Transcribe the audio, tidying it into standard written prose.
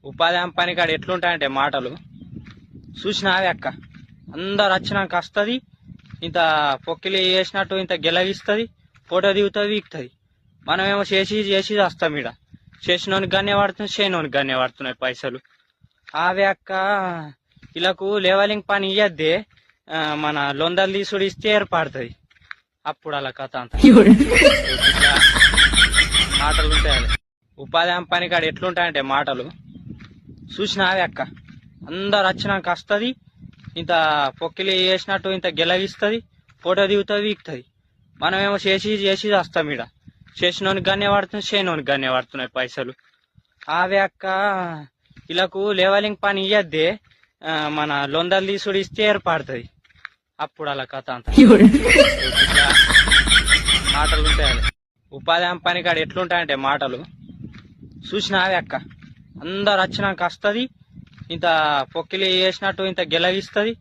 ఉపాధి హామీ పని కాడ ఎట్లుంటాయంటే మాటలు చూసినావే అక్క. అందరు వచ్చినాక వస్తుంది, ఇంత పొక్కిలి వేసినట్టు ఇంత గెలవిస్తుంది, ఫోటో దిగుతుంది, వీక్తుంది. మనమేమో చేసి చేసి వస్తాం. ఈడ చేసినోనికి గన్నే పడుతుంది, చేయనోనికి గన్నే పడుతున్నాయి పైసలు. ఆవే అక్క వీళ్ళకు లెవలింగ్ పని ఇయ్యద్దే, మన లొందలు తీసుడు ఇస్తే ఏర్పడుతుంది. అప్పుడు అలా కథ అంత మాటలు ఉంటాయి. ఉపాధి హామీ పని కాడ ఎట్లుంటాయంటే మాటలు చూసినావే అక్క. అందరు వచ్చినాక వస్తుంది, ఇంత పొక్కిలి వేసినట్టు ఇంత గెలవిస్తుంది, ఫోటో దిగుతుంది, వీక్తుంది. మనమేమో చేసి చేసి వస్తాం. ఈడ చేసినోనికి గన్నే పడుతుంది, చేయనోనికి గన్నే పడుతున్నాయి పైసలు. ఆవే అక్క వీళ్ళకు లెవలింగ్ పని ఇయ్యద్దే, మన లొందలు తీసుడు ఇస్తే ఏర్పడుతుంది. అప్పుడు అలా కథ అంత మాటలు ఉంటాయి. ఉపాధి హామీ పని కాడ ఎట్లుంటాయంటే మాటలు చూసినావే అక్క. అందరు వచ్చినాక వస్తుంది, ఇంత పొక్కిలి వేసినట్టు ఇంత గెలవిస్తుంది,